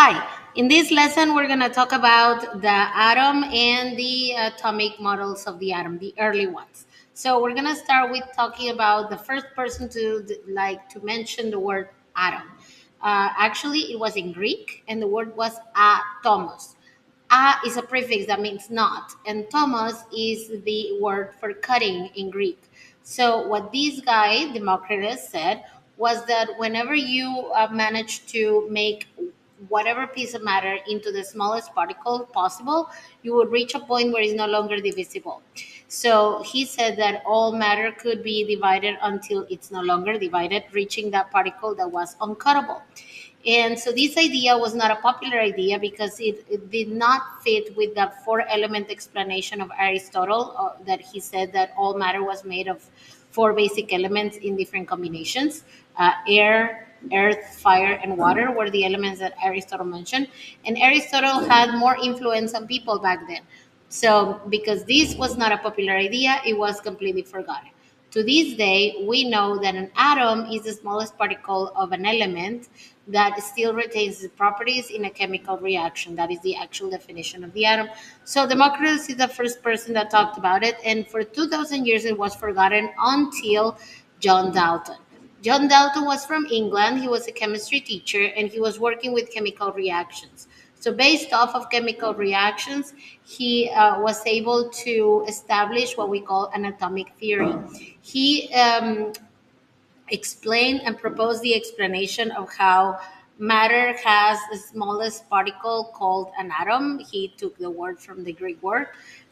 Hi, in this lesson, we're going to talk about the atom and the atomic models of the atom, the early ones. So we're going to start with talking about the first person to mention the word atom. Actually, it was in Greek, and the word was atomos. A is a prefix that means not, and Thomas is the word for cutting in Greek. So, what this guy, Democritus, said was that whenever you manage to make whatever piece of matter into the smallest particle possible, you would reach a point where it's no longer divisible. So, he said that all matter could be divided until it's no longer divided, reaching that particle that was uncuttable. And so this idea was not a popular idea because it did not fit with the four element explanation of Aristotle, that he said that all matter was made of four basic elements in different combinations. Air, earth, fire, and water were the elements that Aristotle mentioned. And Aristotle had more influence on people back then. So, because this was not a popular idea, it was completely forgotten. To this day, we know that an atom is the smallest particle of an element that still retains its properties in a chemical reaction. That is the actual definition of the atom. So, Democritus is the first person that talked about it, and for 2,000 years it was forgotten until John Dalton. John Dalton was from England. He was a chemistry teacher and he was working with chemical reactions. So, based off of chemical reactions, he was able to establish what we call an atomic theory. He explained and proposed the explanation of how matter has the smallest particle called an atom. He took the word from the Greek word.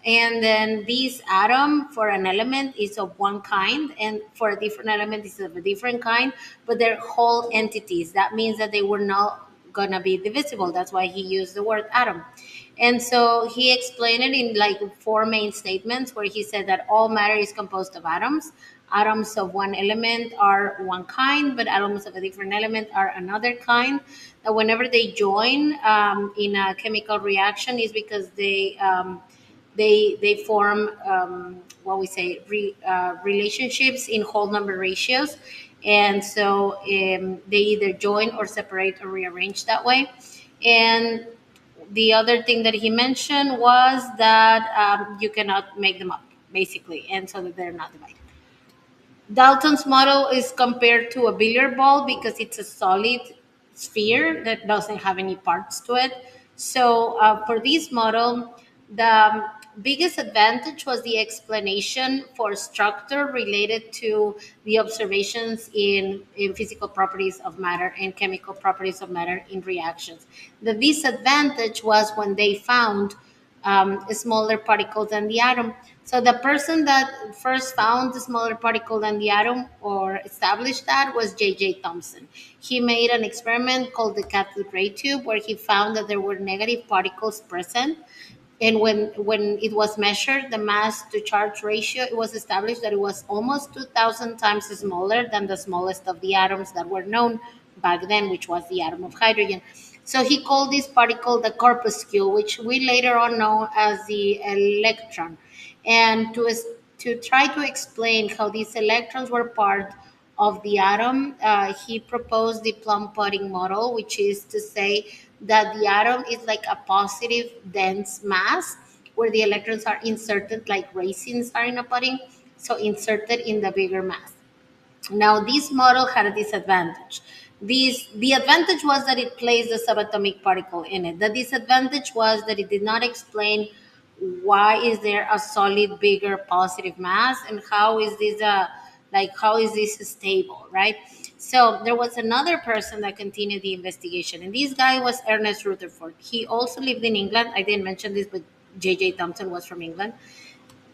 And then this atom for an element is of one kind, and for a different element is of a different kind, but they're whole entities. That means that they were not going to be divisible. That's why he used the word atom. And so he explained it in like four main statements where he said that all matter is composed of atoms. Atoms of one element are one kind, but atoms of a different element are another kind. That whenever they join in a chemical reaction is because they form what we say relationships in whole number ratios, and so they either join or separate or rearrange that way. And the other thing that he mentioned was that you cannot make them up, basically, and so that they're not divided. Dalton's model is compared to a billiard ball because it's a solid sphere that doesn't have any parts to it. So, for this model, the biggest advantage was the explanation for structure related to the observations in physical properties of matter and chemical properties of matter in reactions. The disadvantage was when they found smaller particle than the atom. So the person that first found the smaller particle than the atom or established that was J.J. Thomson. He made an experiment called the cathode ray tube where he found that there were negative particles present. And when it was measured, the mass to charge ratio, it was established that it was almost 2,000 times smaller than the smallest of the atoms that were known back then, which was the atom of hydrogen. So he called this particle the corpuscle, which we later on know as the electron. And to try to explain how these electrons were part of the atom, he proposed the plum pudding model, which is to say that the atom is like a positive dense mass where the electrons are inserted like raisins are in a pudding, so inserted in the bigger mass. Now, this model had a disadvantage. The advantage was that it placed the subatomic particle in it. The disadvantage was that it did not explain why is there a solid bigger positive mass and how is this stable, right? So there was another person that continued the investigation, and this guy was Ernest Rutherford. He also lived in England. I didn't mention this, but J.J. Thomson was from England.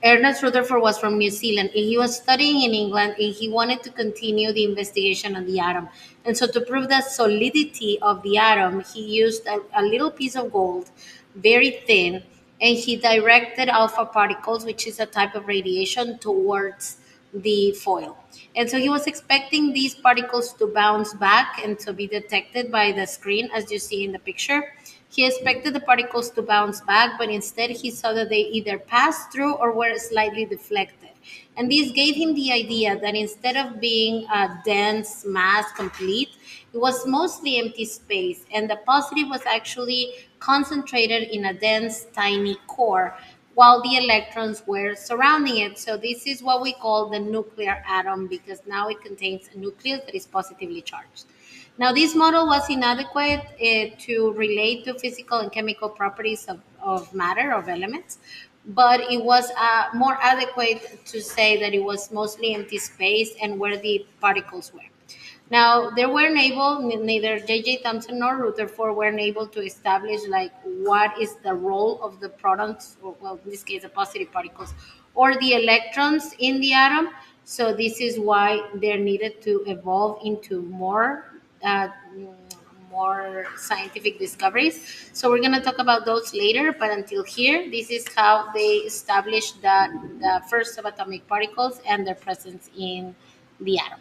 Ernest Rutherford was from New Zealand, and he was studying in England, and he wanted to continue the investigation on the atom. And so, to prove the solidity of the atom, he used a little piece of gold, very thin, and he directed alpha particles, which is a type of radiation, towards the foil. And so he was expecting these particles to bounce back and to be detected by the screen, as you see in the picture. He expected the particles to bounce back, but instead he saw that they either passed through or were slightly deflected. And this gave him the idea that instead of being a dense mass complete, it was mostly empty space, and the positive was actually concentrated in a dense, tiny core, while the electrons were surrounding it. So this is what we call the nuclear atom, because now it contains a nucleus that is positively charged. Now, this model was inadequate to relate to physical and chemical properties of matter, of elements, but it was more adequate to say that it was mostly empty space and where the particles were. Now, they weren't able, neither J.J. Thomson nor Rutherford weren't able to establish like what is the role of the protons, or well, in this case, the positive particles, or the electrons in the atom. So this is why they're needed to evolve into uh, more scientific discoveries. So we're going to talk about those later, but until here, this is how they established that the first subatomic particles and their presence in the atom.